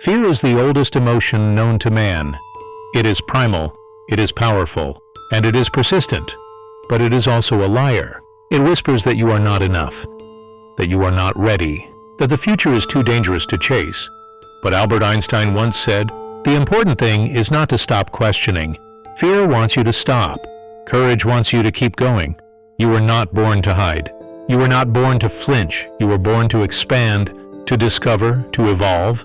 Fear is the oldest emotion known to man. It is primal, it is powerful, and it is persistent. But it is also a liar. It whispers that you are not enough, that you are not ready, that the future is too dangerous to chase. But Albert Einstein once said, "The important thing is not to stop questioning. Fear wants you to stop. Courage wants you to keep going. You were not born to hide. You were not born to flinch. You were born to expand, to discover, to evolve."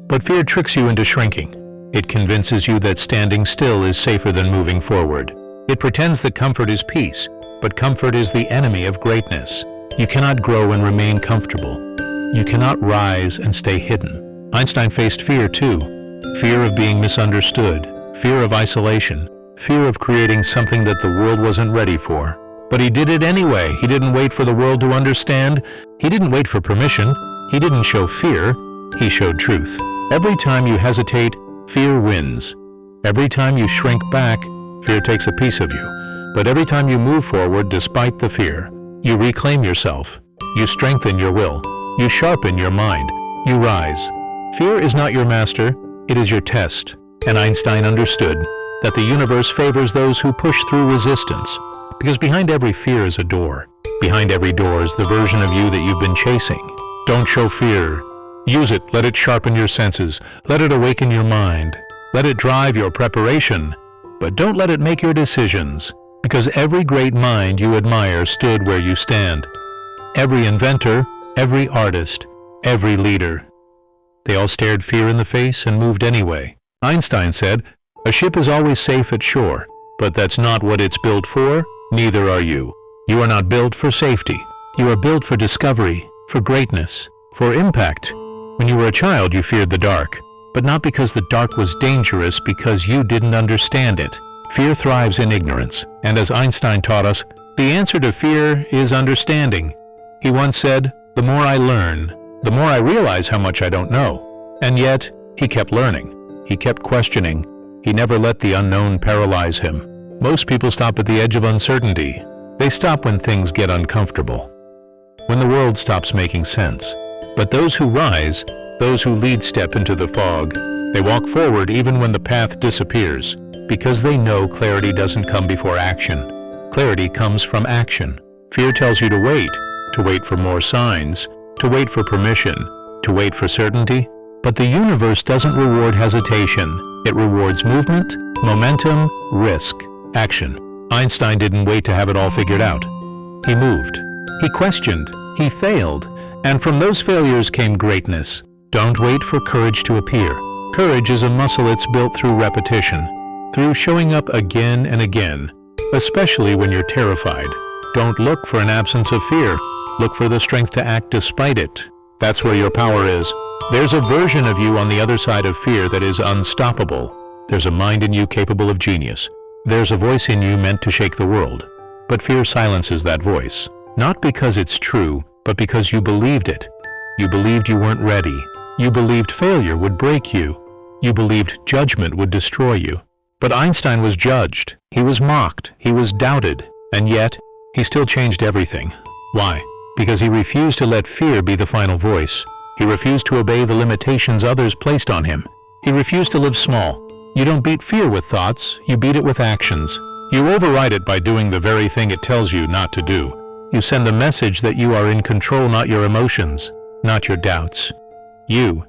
But fear tricks you into shrinking. It convinces you that standing still is safer than moving forward. It pretends that comfort is peace, but comfort is the enemy of greatness. You cannot grow and remain comfortable. You cannot rise and stay hidden. Einstein faced fear too. Fear of being misunderstood, fear of isolation, fear of creating something that the world wasn't ready for. But he did it anyway. He didn't wait for the world to understand. He didn't wait for permission. He didn't show fear. He showed truth. Every time you hesitate, fear wins. Every time you shrink back, fear takes a piece of you. But every time you move forward despite the fear, you reclaim yourself. You strengthen your will. You sharpen your mind. You rise. Fear is not your master. It is your test. And Einstein understood that the universe favors those who push through resistance. Because behind every fear is a door. Behind every door is the version of you that you've been chasing. Don't show fear. Use it. Let it sharpen your senses. Let it awaken your mind. Let it drive your preparation. But don't let it make your decisions. Because every great mind you admire stood where you stand. Every inventor, every artist, every leader. They all stared fear in the face and moved anyway. Einstein said, "A ship is always safe at shore, but that's not what it's built for. Neither are you. You are not built for safety. You are built for discovery, for greatness, for impact." When you were a child, you feared the dark, but not because the dark was dangerous, because you didn't understand it. Fear thrives in ignorance, and as Einstein taught us, the answer to fear is understanding. He once said, "The more I learn, the more I realize how much I don't know." And yet, he kept learning. He kept questioning. He never let the unknown paralyze him. Most people stop at the edge of uncertainty. They stop when things get uncomfortable, when the world stops making sense. But those who rise, those who lead step into the fog. They walk forward even when the path disappears, because they know clarity doesn't come before action. Clarity comes from action. Fear tells you to wait for more signs, to wait for permission, to wait for certainty. But the universe doesn't reward hesitation. It rewards movement, momentum, risk, action. Einstein didn't wait to have it all figured out. He moved. He questioned. He failed. And from those failures came greatness. Don't wait for courage to appear. Courage is a muscle that's built through repetition, through showing up again and again, especially when you're terrified. Don't look for an absence of fear. Look for the strength to act despite it. That's where your power is. There's a version of you on the other side of fear that is unstoppable. There's a mind in you capable of genius. There's a voice in you meant to shake the world. But fear silences that voice. Not because it's true, but because you believed it. You believed you weren't ready. You believed failure would break you. You believed judgment would destroy you. But Einstein was judged. He was mocked. He was doubted. And yet, he still changed everything. Why? Because he refused to let fear be the final voice. He refused to obey the limitations others placed on him. He refused to live small. You don't beat fear with thoughts. You beat it with actions. You override it by doing the very thing it tells you not to do. You send the message that you are in control, not your emotions, not your doubts. You.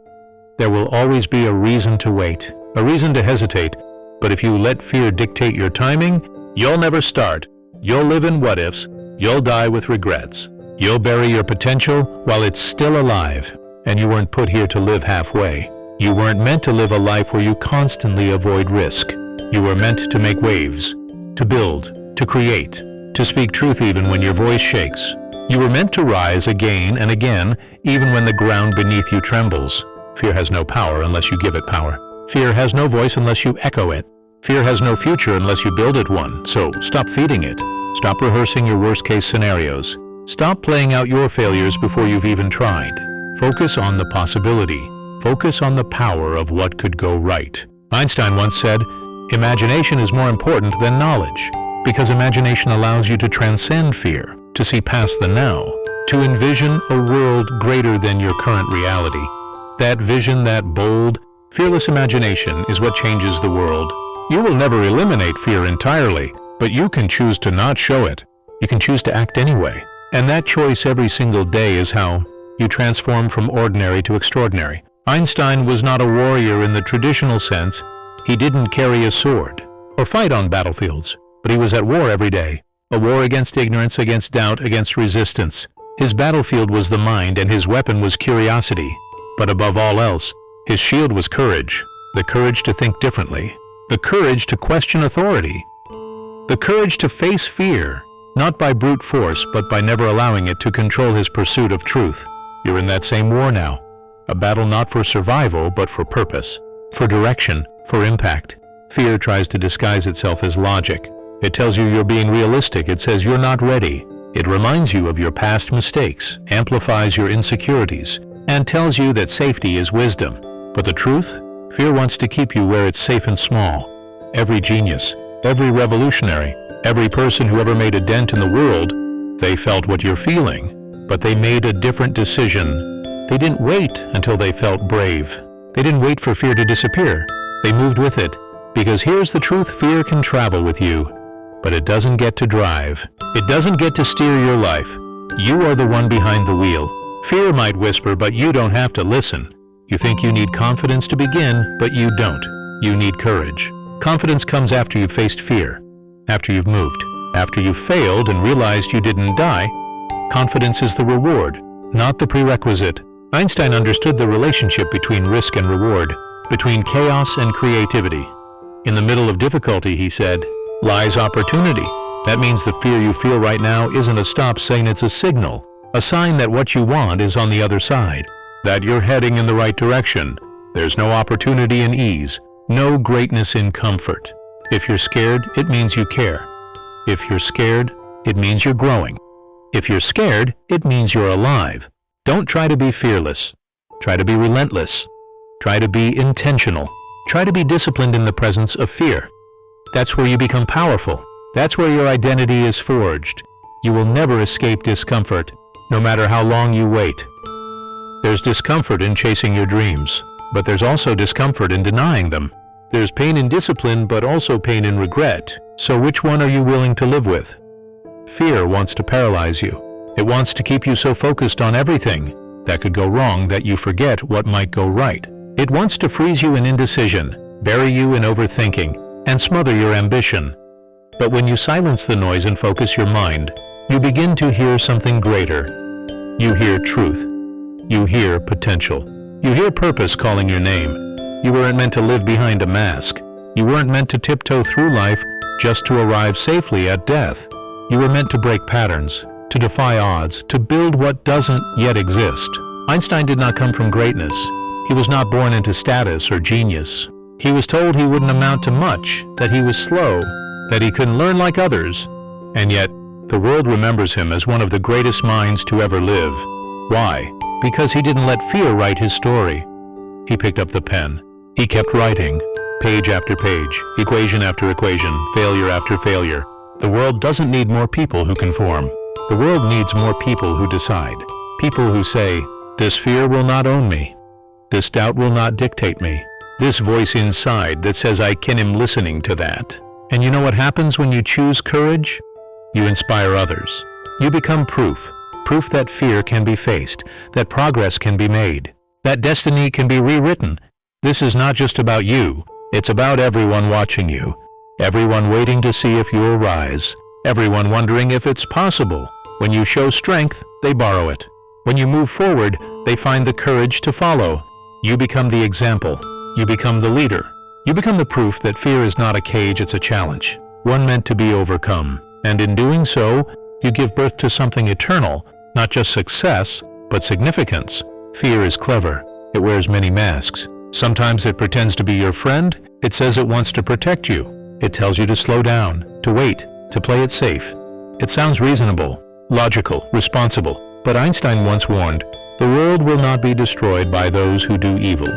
There will always be a reason to wait, a reason to hesitate. But if you let fear dictate your timing, you'll never start. You'll live in what-ifs. You'll die with regrets. You'll bury your potential while it's still alive. And you weren't put here to live halfway. You weren't meant to live a life where you constantly avoid risk. You were meant to make waves, to build, to create, to speak truth even when your voice shakes. You were meant to rise again and again, even when the ground beneath you trembles. Fear has no power unless you give it power. Fear has no voice unless you echo it. Fear has no future unless you build it one. So stop feeding it. Stop rehearsing your worst-case scenarios. Stop playing out your failures before you've even tried. Focus on the possibility. Focus on the power of what could go right. Einstein once said, "Imagination is more important than knowledge, because imagination allows you to transcend fear, to see past the now, to envision a world greater than your current reality." That vision, that bold, fearless imagination is what changes the world. You will never eliminate fear entirely, but you can choose to not show it. You can choose to act anyway. And that choice every single day is how you transform from ordinary to extraordinary. Einstein was not a warrior in the traditional sense. He didn't carry a sword or fight on battlefields, but he was at war every day. A war against ignorance, against doubt, against resistance. His battlefield was the mind, and his weapon was curiosity. But above all else, his shield was courage. The courage to think differently. The courage to question authority. The courage to face fear, not by brute force, but by never allowing it to control his pursuit of truth. You're in that same war now. A battle not for survival, but for purpose, for direction, for impact. Fear tries to disguise itself as logic. It tells you you're being realistic. It says you're not ready. It reminds you of your past mistakes, amplifies your insecurities, and tells you that safety is wisdom. But the truth? Fear wants to keep you where it's safe and small. Every genius, every revolutionary, every person who ever made a dent in the world, they felt what you're feeling, but they made a different decision. They didn't wait until they felt brave. They didn't wait for fear to disappear. They moved with it. Because here's the truth, fear can travel with you, but it doesn't get to drive. It doesn't get to steer your life. You are the one behind the wheel. Fear might whisper, but you don't have to listen. You think you need confidence to begin, but you don't. You need courage. Confidence comes after you've faced fear, after you've moved, after you've failed and realized you didn't die. Confidence is the reward, not the prerequisite. Einstein understood the relationship between risk and reward, between chaos and creativity. In the middle of difficulty, he said, lies opportunity. That means the fear you feel right now isn't a stop sign, it's a signal, a sign that what you want is on the other side, that you're heading in the right direction. There's no opportunity in ease, no greatness in comfort. If you're scared, it means you care. If you're scared, it means you're growing. If you're scared, it means you're alive. Don't try to be fearless. Try to be relentless. Try to be intentional. Try to be disciplined in the presence of fear. That's where you become powerful. That's where your identity is forged. You will never escape discomfort, no matter how long you wait. There's discomfort in chasing your dreams, but there's also discomfort in denying them. There's pain in discipline, but also pain in regret. So which one are you willing to live with? Fear wants to paralyze you. It wants to keep you so focused on everything that could go wrong that you forget what might go right. It wants to freeze you in indecision, bury you in overthinking, and smother your ambition. But when you silence the noise and focus your mind, you begin to hear something greater. You hear truth. You hear potential. You hear purpose calling your name. You weren't meant to live behind a mask. You weren't meant to tiptoe through life just to arrive safely at death. You were meant to break patterns, to defy odds, to build what doesn't yet exist. Einstein did not come from greatness. He was not born into status or genius. He was told he wouldn't amount to much, that he was slow, that he couldn't learn like others, and yet the world remembers him as one of the greatest minds to ever live. Why? Because he didn't let fear write his story. He picked up the pen. He kept writing, page after page, equation after equation, failure after failure. The world doesn't need more people who conform. The world needs more people who decide. People who say, this fear will not own me. This doubt will not dictate me. This voice inside that says I am listening to that. And you know what happens when you choose courage? You inspire others. You become proof that fear can be faced, that progress can be made, that destiny can be rewritten. This is not just about you. It's about everyone watching you. Everyone waiting to see if you'll rise. Everyone wondering if it's possible. When you show strength, they borrow it. When you move forward, they find the courage to follow. You become the example. You become the leader. You become the proof that fear is not a cage, it's a challenge, one meant to be overcome. And in doing so, you give birth to something eternal, not just success, but significance. Fear is clever. It wears many masks. Sometimes it pretends to be your friend. It says it wants to protect you. It tells you to slow down, to wait, to play it safe. It sounds reasonable, logical, responsible. But Einstein once warned, the world will not be destroyed by those who do evil,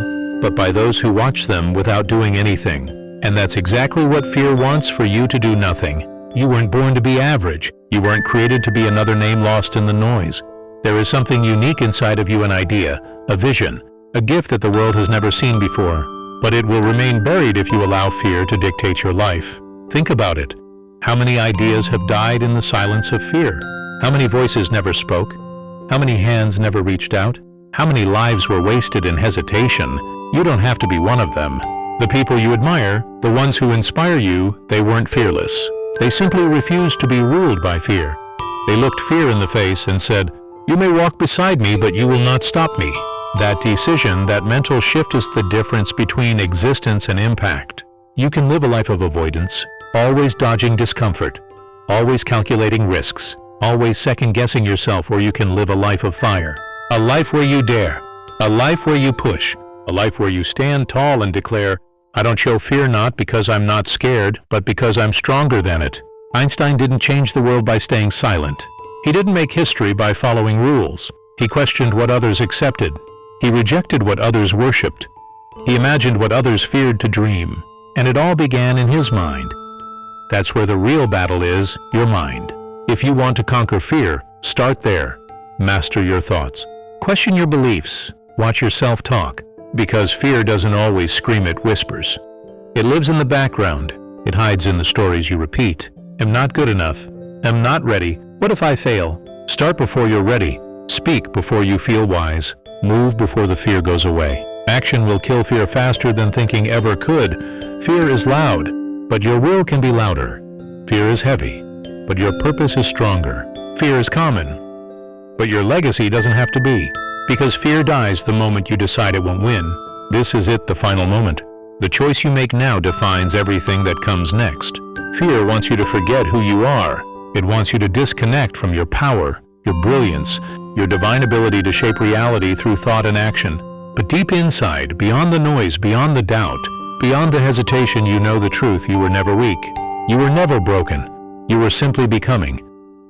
but by those who watch them without doing anything. And that's exactly what fear wants, for you to do nothing. You weren't born to be average. You weren't created to be another name lost in the noise. There is something unique inside of you, an idea, a vision a gift that the world has never seen before, but it will remain buried if you allow fear to dictate your life. Think about it. How many ideas have died in the silence of fear? How many voices never spoke? How many hands never reached out? How many lives were wasted in hesitation? You don't have to be one of them. The people you admire, the ones who inspire you, they weren't fearless. They simply refused to be ruled by fear. They looked fear in the face and said, "You may walk beside me, but you will not stop me." That decision, that mental shift is the difference between existence and impact. You can live a life of avoidance, always dodging discomfort, always calculating risks, always second-guessing yourself, or you can live a life of fire. A life where you dare, a life where you push, a life where you stand tall and declare, "I don't show fear not because I'm not scared, but because I'm stronger than it." Einstein didn't change the world by staying silent. He didn't make history by following rules. He questioned what others accepted. He rejected what others worshipped. He imagined what others feared to dream. And it all began in his mind. That's where the real battle is, your mind. If you want to conquer fear, start there. Master your thoughts. Question your beliefs. Watch your self-talk. Because fear doesn't always scream, it whispers. It lives in the background. It hides in the stories you repeat. Am not good enough. Am not ready. What if I fail? Start before you're ready. Speak before you feel wise. Move before the fear goes away. Action will kill fear faster than thinking ever could. Fear is loud, but your will can be louder. Fear is heavy, but your purpose is stronger. Fear is common, but your legacy doesn't have to be. Because fear dies the moment you decide it won't win. This is it, the final moment. The choice you make now defines everything that comes next. Fear wants you to forget who you are. It wants you to disconnect from your power, your brilliance, your divine ability to shape reality through thought and action. But deep inside, beyond the noise, beyond the doubt, beyond the hesitation, you know the truth. You were never weak. You were never broken. You were simply becoming.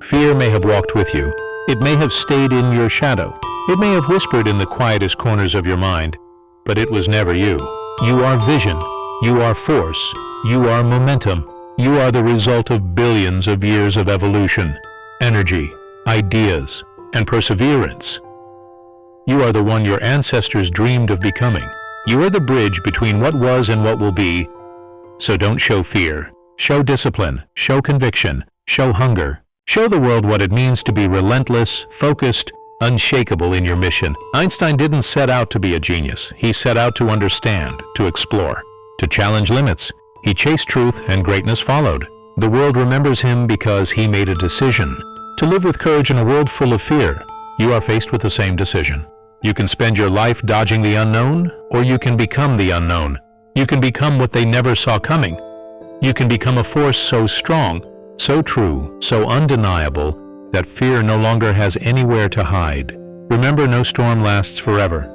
Fear may have walked with you. It may have stayed in your shadow. It may have whispered in the quietest corners of your mind, but it was never you. You are vision. You are force. You are momentum. You are the result of billions of years of evolution, energy, ideas, and perseverance. You are the one your ancestors dreamed of becoming. You are the bridge between what was and what will be. So don't show fear. Show discipline. Show conviction. Show hunger. Show the world what it means to be relentless, focused, unshakable in your mission. Einstein didn't set out to be a genius. He set out to understand, to explore, to challenge limits. He chased truth, and greatness followed. The world remembers him because he made a decision to live with courage in a world full of fear. You are faced with the same decision. You can spend your life dodging the unknown, or you can become the unknown. You can become what they never saw coming. You can become a force so strong, so true, so undeniable, that fear no longer has anywhere to hide. Remember, no storm lasts forever.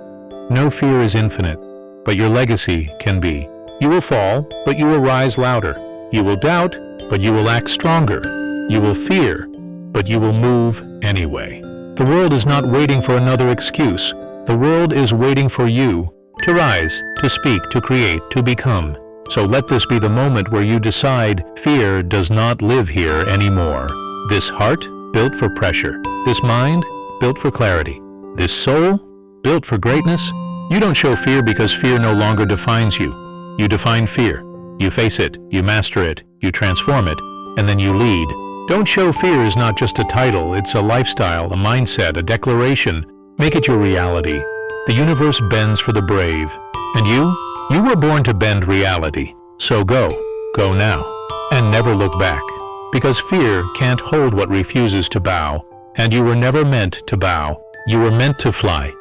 No fear is infinite, but your legacy can be. You will fall, but you will rise louder. You will doubt, but you will act stronger. You will fear, but you will move anyway. The world is not waiting for another excuse. The world is waiting for you to rise, to speak, to create, to become. So let this be the moment where you decide fear does not live here anymore. This heart, built for pressure. This mind, built for clarity. This soul, built for greatness. You don't show fear because fear no longer defines you. You define fear. You face it, you master it, you transform it, and then you lead. Don't show fear is not just a title, it's a lifestyle, a mindset, a declaration. Make it your reality. The universe bends for the brave. And you were born to bend reality. So go now, and never look back. Because fear can't hold what refuses to bow, and you were never meant to bow. You were meant to fly.